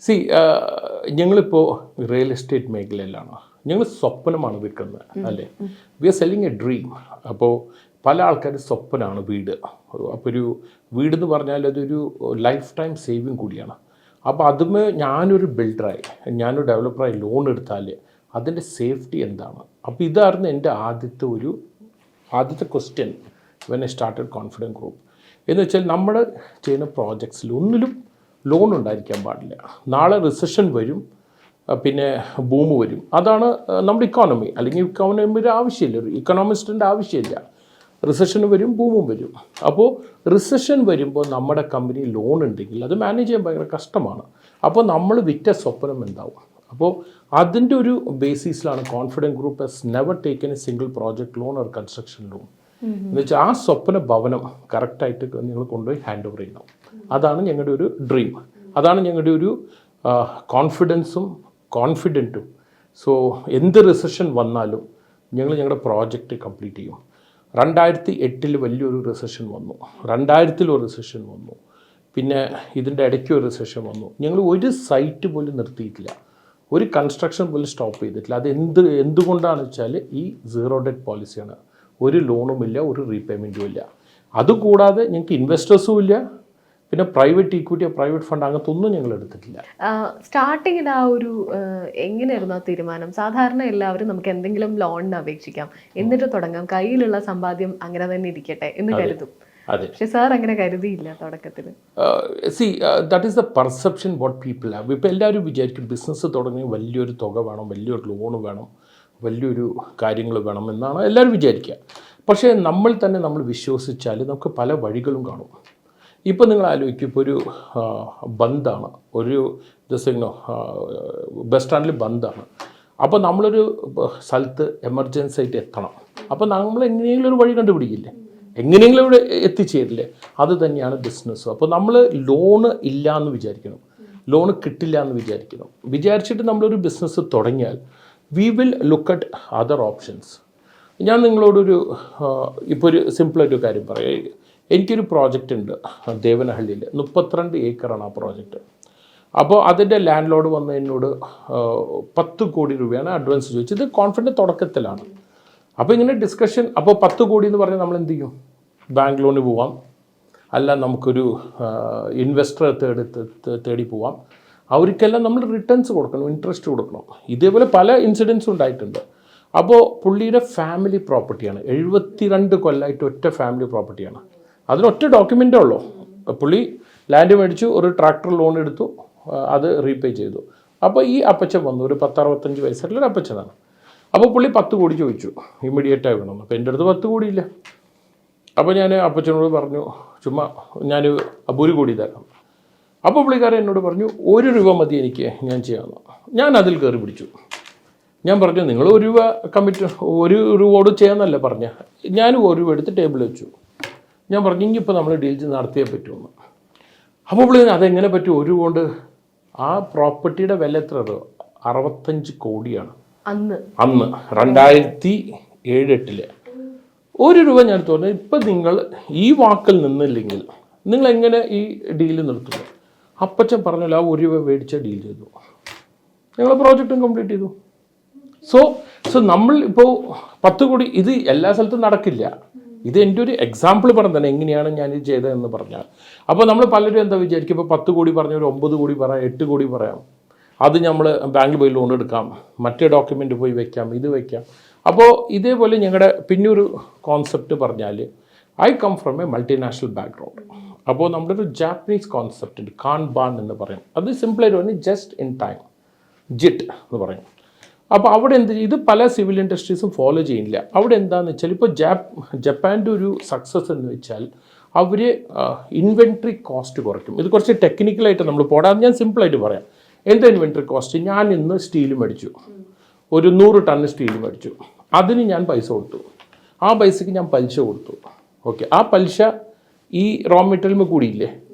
C ഞങ്ങളിപ്പോൾ real estate മേഖലയിലാണ്. ഞങ്ങൾ സ്വപ്നമാണ് വിൽക്കുന്നത്, അല്ലേ? We are selling a dream. അപ്പോൾ പല ആൾക്കാരും സ്വപ്നമാണ് വീട്. അപ്പോൾ ഒരു വീടെന്ന് പറഞ്ഞാൽ അതൊരു ലൈഫ് ടൈം സേവിങ് കൂടിയാണ്. അപ്പോൾ അതുമേ ഞാനൊരു ബിൽഡറായി, ഞാനൊരു ഡെവലപ്പറായി ലോൺ എടുത്താൽ അതിൻ്റെ സേഫ്റ്റി എന്താണ്? അപ്പോൾ ഇതായിരുന്നു എൻ്റെ ആദ്യത്തെ question when I started confident group. എന്ന് വെച്ചാൽ നമ്മൾ ചെയ്യുന്ന പ്രോജക്ട്സിൽ ഒന്നിലും ലോൺ ഉണ്ടായിരിക്കാൻ പാടില്ല. നാളെ റിസഷൻ വരും, പിന്നെ ബൂം വരും. അതാണ് നമ്മുടെ ഇക്കോണമി. അല്ലെങ്കിൽ ഇക്കോണമിയുടെ ആവശ്യമില്ല, ഒരു ഇക്കണോമിസ്റ്റിൻ്റെ ആവശ്യമില്ല. റിസഷൻ വരും, ബൂമും വരും. അപ്പോൾ റിസഷൻ വരുമ്പോൾ നമ്മുടെ കമ്പനി ലോൺ ഉണ്ടെങ്കിൽ അത് മാനേജ് ചെയ്യാൻ ഭയങ്കര കഷ്ടമാണ്. അപ്പോൾ നമ്മൾ വിറ്റ സ്വപ്നം എന്താവും? അപ്പോൾ അതിൻ്റെ ഒരു ബേസിസിലാണ് confident group has never taken a single project loan or construction loan. എന്ന് വെച്ചാൽ ആ സ്വപ്ന ഭവനം കറക്റ്റായിട്ട് നിങ്ങൾ കൊണ്ടുപോയി ഹാൻഡ് ഓവർ ചെയ്യണം. അതാണ് ഞങ്ങളുടെ ഒരു ഡ്രീം, അതാണ് ഞങ്ങളുടെ ഒരു കോൺഫിഡൻറ്റും. സോ എന്ത് റിസഷൻ വന്നാലും ഞങ്ങളുടെ പ്രോജക്റ്റ് കംപ്ലീറ്റ് ചെയ്യും. 2008 വലിയൊരു റിസഷൻ വന്നു, 2000 ഒരു റിസഷൻ വന്നു, പിന്നെ ഇതിൻ്റെ ഇടയ്ക്ക് ഒരു റിസഷൻ വന്നു. ഞങ്ങൾ ഒരു സൈറ്റ് പോലും നിർത്തിയിട്ടില്ല, ഒരു കൺസ്ട്രക്ഷൻ പോലും സ്റ്റോപ്പ് ചെയ്തിട്ടില്ല. അത് എന്തുകൊണ്ടാണെന്ന് വെച്ചാൽ ഈ സീറോ ഡെറ്റ് പോളിസിയാണ്. ഒരു ലോണുമില്ല, ഒരു റീപേയ്മെൻറ്റും ഇല്ല. അതുകൂടാതെ ഞങ്ങൾക്ക് ഇൻവെസ്റ്റേഴ്സും ഇല്ല, പിന്നെ പ്രൈവറ്റ് ഇക്വിറ്റിയോ പ്രൈവറ്റ് ഫണ്ട് അങ്ങനത്തെ ഒന്നും ഞങ്ങൾ എടുത്തിട്ടില്ല. സ്റ്റാർട്ടിങ്ങിൽ ആ ഒരു എങ്ങനെയായിരുന്നു ആ തീരുമാനം? സാധാരണ എല്ലാവരും നമുക്ക് എന്തെങ്കിലും ലോണിന് അപേക്ഷിക്കാം, എന്നിട്ട് തുടങ്ങാം, കയ്യിലുള്ള സമ്പാദ്യം അങ്ങനെ തന്നെ ഇരിക്കട്ടെ എന്ന് കരുതും. പക്ഷേ സാർ അങ്ങനെ കരുതിയില്ല തുടക്കത്തിൽ. That is the perception what people have. ഇപ്പോൾ എല്ലാവരും വിചാരിക്കും ബിസിനസ് തുടങ്ങി വലിയൊരു തുക വേണം, വലിയൊരു ലോൺ വേണം, വലിയൊരു കാര്യങ്ങൾ വേണം എന്നാണ് എല്ലാവരും വിചാരിക്കുക. പക്ഷേ നമ്മൾ വിശ്വസിച്ചാൽ നമുക്ക് പല വഴികളും കാണും. ഇപ്പോൾ നിങ്ങൾ ആലോചിക്കും, ഇപ്പോൾ ഒരു ബന്ധാണ്, ഒരു ദിവസം ബസ് സ്റ്റാൻഡിൽ ബന്ധാണ്. അപ്പോൾ നമ്മളൊരു സ്ഥലത്ത് എമർജൻസി ആയിട്ട് എത്തണം. അപ്പോൾ നമ്മൾ എങ്ങനെയെങ്കിലും ഒരു വഴി കണ്ടുപിടിക്കില്ലേ, എങ്ങനെയെങ്കിലും ഇവിടെ എത്തിച്ചേരില്ലേ? അത് തന്നെയാണ് ബിസിനസ്സും. അപ്പോൾ നമ്മൾ ലോണ് ഇല്ല എന്ന് വിചാരിക്കണം, ലോണ് കിട്ടില്ല എന്ന് വിചാരിച്ചിട്ട് നമ്മളൊരു ബിസിനസ് തുടങ്ങിയാൽ we will look at other options. ഞാൻ നിങ്ങളോടൊരു ഇപ്പോൾ ഒരു സിമ്പിളായിട്ടൊരു കാര്യം പറയാം. എനിക്കൊരു പ്രോജക്റ്റ് ഉണ്ട് ദേവനഹള്ളിയിൽ, 32 ഏക്കറാണ് ആ പ്രോജക്റ്റ്. അപ്പോൾ അതിൻ്റെ ലാൻഡ് ലോഡ് വന്ന് എന്നോട് 10 കോടി രൂപയാണ് അഡ്വാൻസ് ചോദിച്ചത്. കോൺഫിഡൻറ്റ് തുടക്കത്തിലാണ്. അപ്പോൾ ഇങ്ങനെ ഡിസ്കഷൻ. അപ്പോൾ 10 കോടി എന്ന് പറഞ്ഞാൽ നമ്മൾ എന്ത് ചെയ്യും? ബാങ്ക് ലോണിന് പോവാം, അല്ല നമുക്കൊരു ഇൻവെസ്റ്ററെ തേടി പോവാം. അവർക്കെല്ലാം നമ്മൾ റിട്ടേൺസ് കൊടുക്കണം, ഇൻട്രസ്റ്റ് കൊടുക്കണം. ഇതേപോലെ പല ഇൻസിഡൻസും ഉണ്ടായിട്ടുണ്ട്. അപ്പോൾ പുള്ളിയുടെ ഫാമിലി പ്രോപ്പർട്ടിയാണ്, 72 കൊല്ലമായിട്ട് ഒറ്റ ഫാമിലി പ്രോപ്പർട്ടിയാണ്. അതിനൊറ്റ ഡോക്യുമെൻ്റേ ഉള്ളൂ. പുള്ളി ലാൻഡ് മേടിച്ചു, ഒരു ട്രാക്ടർ ലോൺ എടുത്തു, അത് റീപേ ചെയ്തു. അപ്പോൾ ഈ അപ്പച്ചൻ വന്നു, ഒരു 10-65 വയസ്സുള്ള ഒരു അപ്പച്ചനാണ്. അപ്പോൾ പുള്ളി 10 കോടി ചോദിച്ചു, ഇമ്മീഡിയറ്റായി വേണം. അപ്പോൾ എൻ്റെ അടുത്ത് 10 കോടിയില്ല. അപ്പോൾ ഞാൻ അപ്പച്ചനോട് പറഞ്ഞു, ചുമ്മാ ഞാൻ 1 കോടി തരാം. അപ്പോൾ പുള്ളിക്കാരൻ എന്നോട് പറഞ്ഞു, 1 രൂപ മതി എനിക്ക്, ഞാൻ ചെയ്യാമെന്ന്. ഞാൻ അതിൽ കയറി പിടിച്ചു. ഞാൻ പറഞ്ഞു, നിങ്ങൾ 1 രൂപ കമ്മിറ്റ്, 1 രൂപയോട് ചെയ്യാമെന്നല്ല പറഞ്ഞ. ഞാൻ 1 രൂപ എടുത്ത് ടേബിൾ വെച്ചു. ഞാൻ പറഞ്ഞു, ഇനിയിപ്പോൾ നമ്മൾ ഡീൽ നടത്തിയേ പറ്റുമെന്ന്. അപ്പോൾ പുള്ളി അതെങ്ങനെ പറ്റും? 1 രൂപ കൊണ്ട്? ആ പ്രോപ്പർട്ടിയുടെ വില എത്ര? 65 കോടിയാണ് അന്ന് 2007-08. 1 രൂപ ഞാൻ തോന്നുന്നു. ഇപ്പം നിങ്ങൾ ഈ വാക്കിൽ നിന്നില്ലെങ്കിൽ നിങ്ങൾ എങ്ങനെ ഈ ഡീല് നിർത്തുന്നു? അപ്പച്ചൻ പറഞ്ഞല്ലോ, ആ 1 രൂപ മേടിച്ച ഡീൽ ചെയ്തു, ഞങ്ങൾ പ്രോജക്റ്റും കംപ്ലീറ്റ് ചെയ്തു. സോ നമ്മൾ ഇപ്പോൾ 10 കോടി, ഇത് എല്ലാ സ്ഥലത്തും നടക്കില്ല. ഇത് എൻ്റെ ഒരു എക്സാമ്പിൾ പറഞ്ഞാൽ എങ്ങനെയാണ് ഞാനിത് ചെയ്തതെന്ന് പറഞ്ഞാൽ. അപ്പോൾ നമ്മൾ പലരും എന്താ വിചാരിക്കും, ഇപ്പോൾ 10 കോടി പറഞ്ഞ ഒരു 9 കോടി പറയാം, 8 കോടി പറയാം. അത് നമ്മൾ ബാങ്കിൽ പോയി ലോൺ എടുക്കാം, മറ്റേ ഡോക്യുമെൻ്റ് പോയി വെക്കാം, ഇത് വെക്കാം. അപ്പോൾ ഇതേപോലെ ഞങ്ങളുടെ പിന്നൊരു കോൺസെപ്റ്റ് പറഞ്ഞാൽ, I come from a multinational background. അപ്പോൾ നമ്മുടെ ഒരു ജാപ്പനീസ് കോൺസെപ്റ്റ് ഉണ്ട്, കാൻബാൻ എന്ന് പറയും. അത് സിമ്പിളായിട്ട് പറഞ്ഞാൽ ജസ്റ്റ് ഇൻ ടൈം, ജിറ്റ് എന്ന് പറയും. അപ്പോൾ അവിടെ ഇത് പല സിവിൽ ഇൻഡസ്ട്രീസും ഫോളോ ചെയ്യില്ല. അവിടെ എന്താണെന്ന് വെച്ചാൽ, ഇപ്പോൾ ജപ്പാൻ്റെ ഒരു സക്സസ് എന്ന് വെച്ചാൽ അവർ ഇൻവെൻട്രി കോസ്റ്റ് കുറയ്ക്കും. ഇത് കുറച്ച് ടെക്നിക്കലായിട്ട് നമ്മൾ പോടാതെ ഞാൻ സിമ്പിളായിട്ട് പറയാം. എന്താ ഇൻവെൻട്രി കോസ്റ്റ്? ഞാൻ ഇന്ന് സ്റ്റീൽ മേടിച്ചു, ഒരു 100 ടൺ സ്റ്റീൽ മേടിച്ചു. അതിന് ഞാൻ പൈസ കൊടുത്തു, ആ പൈസയ്ക്ക് ഞാൻ പലിശ കൊടുത്തു. ഓക്കെ, ആ പലിശ ഈ റോ മെറ്റീരിയലിന് കൂടിയില്ലേ?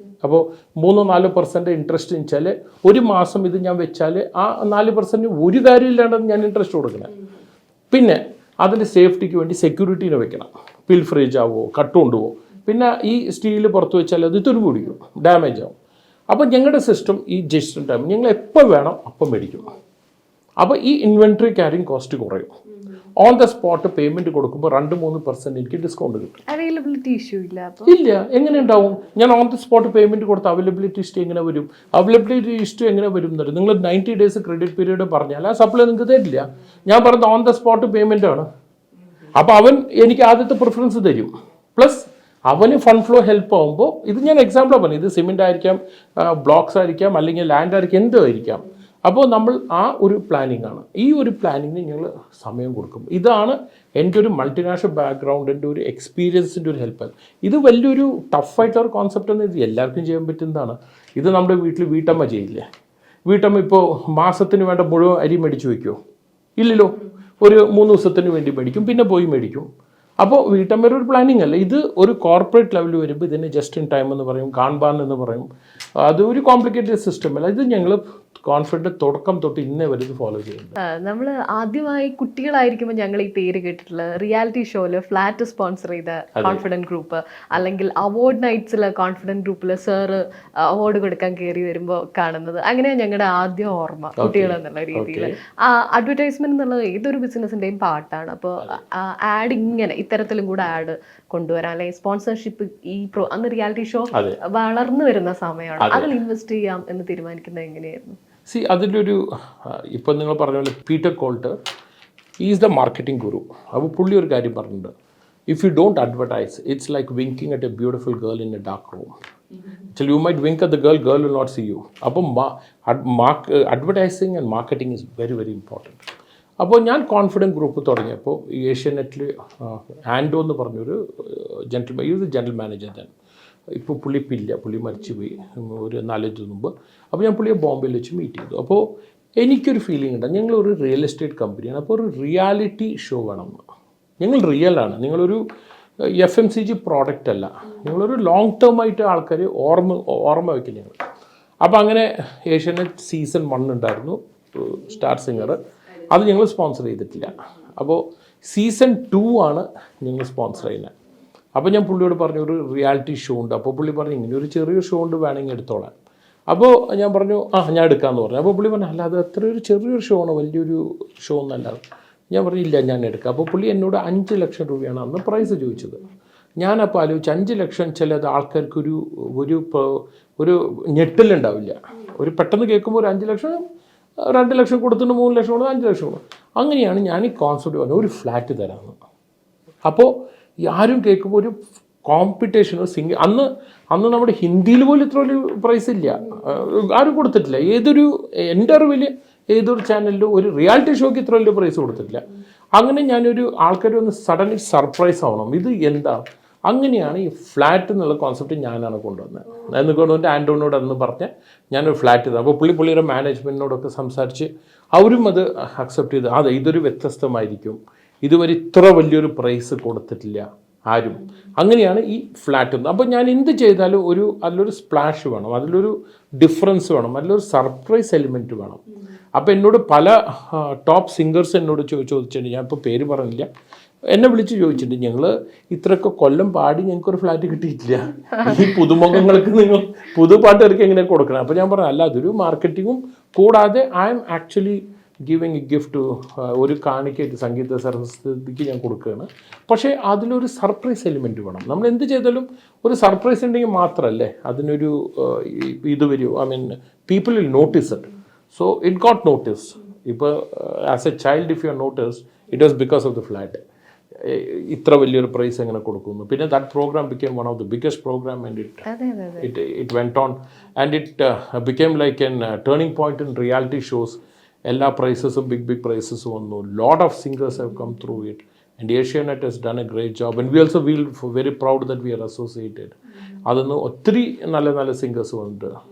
അപ്പോൾ 3-4% ഇൻട്രസ്റ്റ് വെച്ചാൽ ഒരു മാസം ഇത് ഞാൻ വെച്ചാൽ ആ 4% ഒരു കാര്യമില്ലാണ്ടാണ് ഞാൻ ഇൻട്രസ്റ്റ് കൊടുക്കണം. പിന്നെ അതിൻ്റെ സേഫ്റ്റിക്ക് വേണ്ടി സെക്യൂരിറ്റീനെ വെക്കണം, പിൽഫ്രേജ് ആവുമോ, കട്ട് കൊണ്ടുപോകുമോ. പിന്നെ ഈ സ്റ്റീൽ പുറത്ത് വെച്ചാൽ അത് തുരുമ്പ് പിടിക്കും, ഡാമേജ് ആവും. അപ്പോൾ ഞങ്ങളുടെ സിസ്റ്റം ഈ ജസ്റ്റ് ടൈം ഞങ്ങൾ എപ്പോൾ വേണം അപ്പം മേടിക്കും. അപ്പോൾ ഈ ഇൻവെൻട്രി ക്യാരിങ് കോസ്റ്റ് കുറയും. ഓൺ ദ സ്പോട്ട് പേയ്മെൻറ്റ് കൊടുക്കുമ്പോൾ 2-3% എനിക്ക് ഡിസ്കൗണ്ട് കിട്ടും. അവൈലബിലിറ്റി ഇഷ്യൂ ഇല്ല അപ്പോൾ? ഇല്ല. എങ്ങനെ ഉണ്ടാവും? ഞാൻ ഓൺ ദ സ്പോട്ട് പേയ്മെൻറ്റ് കൊടുത്ത അവൈലബിലിറ്റി ഹിസ്റ്ററി എങ്ങനെ വരും? അവൈലബിലിറ്റി ഹിസ്റ്ററി എങ്ങനെ വരും എന്നറിയും. നിങ്ങൾ 90 days ക്രെഡിറ്റ് പീരീഡ് പറഞ്ഞാൽ ആ സപ്ലൈ നിങ്ങൾക്ക് തരില്ല. ഞാൻ പറഞ്ഞത് ഓൺ ദ സ്പോട്ട് പേയ്മെൻ്റ് ആണ്. അപ്പോൾ അവൻ എനിക്ക് ആദ്യത്തെ പ്രിഫറൻസ് തരും. പ്ലസ് അവന് ഫണ്ട് ഫ്ലോ ഹെൽപ്പ് ആകുമ്പോൾ, ഇത് ഞാൻ എക്സാമ്പിളാണ് പറഞ്ഞത്, ഇത് സിമെൻ്റ് ആയിരിക്കാം, ബ്ലോക്സ് ആയിരിക്കാം, അല്ലെങ്കിൽ ലാൻഡ് ആയിരിക്കാം, എന്തോ ആയിരിക്കാം. അപ്പോൾ നമ്മൾ ആ ഒരു പ്ലാനിങ് ആണ്. ഈ ഒരു പ്ലാനിങ്ങിന് ഞങ്ങൾ സമയം കൊടുക്കും. ഇതാണ് എൻ്റെ ഒരു മൾട്ടിനാഷണൽ ബാക്ക്ഗ്രൗണ്ടിൻ്റെ ഒരു എക്സ്പീരിയൻസിൻ്റെ ഒരു ഹെൽപ്പ്. ഇത് വലിയൊരു ടഫായിട്ടുള്ള കോൺസെപ്റ്റ് ഒന്നും ഇത് എല്ലാവർക്കും ചെയ്യാൻ പറ്റുന്നതാണ്. ഇത് നമ്മുടെ വീട്ടമ്മ ചെയ്യില്ലേ? വീട്ടമ്മ ഇപ്പോൾ മാസത്തിന് വേണ്ട മുഴുവൻ അരി മേടിച്ച് വയ്ക്കുമോ? ഇല്ലല്ലോ. ഒരു 3 ദിവസത്തിന് വേണ്ടി മേടിക്കും, പിന്നെ പോയി മേടിക്കും. അപ്പോൾ വീട്ടമ്മയുടെ ഒരു പ്ലാനിങ് അല്ല ഇത്. ഒരു കോർപ്പറേറ്റ് ലെവലിൽ വരുമ്പോൾ ഇതിനെ ജസ്റ്റ് ഇൻ ടൈം എന്ന് പറയും, കാൺബാൻ എന്ന് പറയും. അത് ഒരു കോംപ്ലിക്കേറ്റഡ് സിസ്റ്റം അല്ല. ഇത് ഞങ്ങൾ കോൺഫിഡൻറ്റ് തുടക്കം തൊട്ട് ഇന്നേ വരെ ഇത് ഫോളോ ചെയ്യുന്നുണ്ട്. നമ്മൾ ആദ്യമായി കുട്ടികളായിരിക്കുമ്പോൾ ഞങ്ങൾ ഈ പേര് കേട്ടിട്ടുള്ള റിയാലിറ്റി ഷോയിൽ ഫ്ലാറ്റ് സ്പോൺസർ ചെയ്ത കോൺഫിഡൻറ്റ് ഗ്രൂപ്പ്, അല്ലെങ്കിൽ അവാർഡ് നൈറ്റ്സിൽ കോൺഫിഡൻറ്റ് ഗ്രൂപ്പിൽ സാറ് അവാർഡ് കൊടുക്കാൻ കയറി വരുമ്പോൾ കാണുന്നത്, അങ്ങനെയാണ് ഞങ്ങളുടെ ആദ്യം ഓർമ്മ കുട്ടികൾ എന്നുള്ള രീതിയിൽ. അഡ്വർടൈസ്മെന്റ് എന്നുള്ളത് ഏതൊരു ബിസിനസ്സിൻ്റെയും പാർട്ടാണ്. അപ്പോൾ ആഡ് ഇങ്ങനെ ഇത്തരത്തിലും കൂടെ ആഡ് കൊണ്ടുവരാൻ, അല്ലെങ്കിൽ സ്പോൺസർഷിപ്പ് അന്ന് റിയാലിറ്റി ഷോ വളർന്നു വരുന്ന സമയമാണ്, അതിൽ ഇൻവെസ്റ്റ് ചെയ്യാം എന്ന് തീരുമാനിക്കുന്നത് എങ്ങനെയായിരുന്നു? അതിലൊരു ഇപ്പം നിങ്ങൾ പറഞ്ഞ പോലെ Peter Kotler is the marketing guru. അപ്പോൾ പുള്ളി ഒരു കാര്യം പറഞ്ഞിട്ടുണ്ട്, if you don't advertise it's like winking at a beautiful girl in a dark room. You might wink at the girl will not see you. അപ്പം advertising and marketing is very very important. അപ്പോൾ ഞാൻ confident group തുടങ്ങിയപ്പോൾ ഏഷ്യാനെറ്റിൽ ആൻഡോ എന്ന് പറഞ്ഞൊരു general manager ഞാൻ. ഇപ്പോൾ പുള്ളി ഇപ്പില്ല, പുള്ളി മരിച്ചുപോയി ഒരു 4 മുമ്പ്. അപ്പോൾ ഞാൻ പുള്ളിയെ ബോംബെയിൽ വെച്ച് മീറ്റ് ചെയ്തു. അപ്പോൾ എനിക്കൊരു ഫീലിംഗ് ഉണ്ട്, ഞങ്ങളൊരു റിയൽ എസ്റ്റേറ്റ് കമ്പനിയാണ്, അപ്പോൾ ഒരു റിയാലിറ്റി ഷോ വേണം. ഞങ്ങൾ റിയലാണ്, നിങ്ങളൊരു FMCG പ്രോഡക്റ്റ് അല്ല, നിങ്ങളൊരു ലോങ് ടേം ആയിട്ട് ആൾക്കാർ ഓർമ്മ വയ്ക്കും ഞങ്ങൾ. അപ്പോൾ അങ്ങനെ ഏഷ്യാനെറ്റ് സീസൺ 1 ഉണ്ടായിരുന്നു, സ്റ്റാർ സിംഗർ. അത് ഞങ്ങൾ സ്പോൺസർ ചെയ്തിട്ടില്ല. അപ്പോൾ സീസൺ 2 ആണ് ഞങ്ങൾ സ്പോൺസർ ചെയ്യുന്നത്. അപ്പോൾ ഞാൻ പുള്ളിയോട് പറഞ്ഞു ഒരു റിയാലിറ്റി ഷോ ഉണ്ട്. അപ്പോൾ പുള്ളി പറഞ്ഞു ഇങ്ങനെ ഒരു ചെറിയൊരു ഷോ ഉണ്ട്, വേണമെങ്കിൽ എടുത്തോളാം. അപ്പോൾ ഞാൻ പറഞ്ഞു ഞാൻ എടുക്കാമെന്ന് പറഞ്ഞു. അപ്പോൾ പുള്ളി പറഞ്ഞു അല്ല, അത് അത്ര ഒരു ചെറിയൊരു ഷോ ആണ്, വലിയൊരു ഷോ ഒന്നല്ല. ഞാൻ പറഞ്ഞു ഇല്ല, ഞാൻ എടുക്കാം. അപ്പോൾ പുള്ളി എന്നോട് 5 ലക്ഷം രൂപയാണ് അന്ന് പ്രൈസ് ചോദിച്ചത്. ഞാനപ്പോൾ ആലോചിച്ച് 5 ലക്ഷം ചിലത് ആൾക്കാർക്കൊരു ഒരു ഞെട്ടലുണ്ടാവില്ല. ഒരു പെട്ടെന്ന് കേൾക്കുമ്പോൾ ഒരു 5 ലക്ഷം 2 ലക്ഷം കൊടുത്തിട്ട് 3 ലക്ഷം കൊടുത്ത് 5 ലക്ഷം കൊടുക്കും. അങ്ങനെയാണ് ഞാൻ ഈ കോൺസെപ്റ്റ് പറഞ്ഞത്, ഒരു ഫ്ലാറ്റ് തരാമെന്ന്. അപ്പോൾ ആരും കേൾക്കുമ്പോൾ ഒരു കോമ്പറ്റീഷൻ അന്ന് നമ്മുടെ ഹിന്ദിയിൽ പോലും ഇത്ര വലിയ പ്രൈസ് ഇല്ല, ആരും കൊടുത്തിട്ടില്ല. എൻ്റെ അറിവിൽ ഏതൊരു ചാനലിലും ഒരു റിയാലിറ്റി ഷോയ്ക്ക് ഇത്ര വലിയ പ്രൈസ് കൊടുത്തിട്ടില്ല. അങ്ങനെ ഞാനൊരു ആൾക്കാർ ഒന്ന് സഡൻലി സർപ്രൈസ് ആവണം, ഇത് എന്താ. അങ്ങനെയാണ് ഈ ഫ്ലാറ്റ് എന്നുള്ള കോൺസെപ്റ്റ് ഞാനാണ് കൊണ്ടുവന്നത്. എന്ന് കൊണ്ടുവന്നിട്ട് ആൻഡോനോട് അന്ന് പറഞ്ഞ് ഞാനൊരു ഫ്ലാറ്റ് ചെയ്തത്. അപ്പോൾ പുള്ളിയുടെ മാനേജ്മെൻറ്റിനോടൊക്കെ സംസാരിച്ച് അവരും അത് അക്സെപ്റ്റ് ചെയ്ത്, അതെ ഇതൊരു വ്യത്യസ്തമായിരിക്കും, ഇതുവരെ ഇത്ര വലിയൊരു പ്രൈസ് കൊടുത്തിട്ടില്ല ആരും. അങ്ങനെയാണ് ഈ ഫ്ലാറ്റ്. അപ്പോൾ ഞാൻ എന്ത് ചെയ്താലും അതിലൊരു സ്പ്ലാഷ് വേണം, അതിലൊരു ഡിഫറൻസ് വേണം, അതിലൊരു സർപ്രൈസ് എലിമെൻറ്റ് വേണം. അപ്പോൾ എന്നോട് പല ടോപ്പ് സിംഗേഴ്സ് എന്നോട് ചോദിച്ചിട്ടുണ്ട്, ഞാൻ ഇപ്പോൾ പേര് പറഞ്ഞില്ല, എന്നെ വിളിച്ച് ചോദിച്ചിട്ടുണ്ട്, ഞങ്ങൾ ഇത്രയൊക്കെ കൊല്ലം പാടി ഞങ്ങൾക്കൊരു ഫ്ലാറ്റ് കിട്ടിയിട്ടില്ല, ഈ പുതുമുഖങ്ങൾക്ക് നിങ്ങൾ പുതുപാട്ടുകാർക്ക് എങ്ങനെ കൊടുക്കണം. അപ്പോൾ ഞാൻ പറഞ്ഞു അല്ല, അതൊരു മാർക്കറ്റിങ്ങും കൂടാതെ I M actually giving A gift, ഒരു കാണിക്കായിട്ട് സംഗീത സരസ്വതിക്ക് ഞാൻ കൊടുക്കുകയാണ്. പക്ഷേ അതിലൊരു സർപ്രൈസ് എലിമെൻറ്റ് വേണം. നമ്മൾ എന്ത് ചെയ്താലും ഒരു സർപ്രൈസ് ഉണ്ടെങ്കിൽ മാത്രമല്ലേ അതിനൊരു ഇത് വരൂ. I mean people will notice it. So it got notice. ഇപ്പോൾ as a child if you are notice it was because of the flat. ഇത്ര വലിയൊരു പ്രൈസ് എങ്ങനെ കൊടുക്കുന്നു. പിന്നെ that program became one of the biggest program and it went on and it became like an turning point in reality shows. എല്ലാ പ്രൈസസും big prizes വന്നു. Lot of singers have come through it and Asianet has done a great job and we also feel very proud that we are associated. അതിന്ന് ഒത്തിരി നല്ല singers വന്നിട്ട്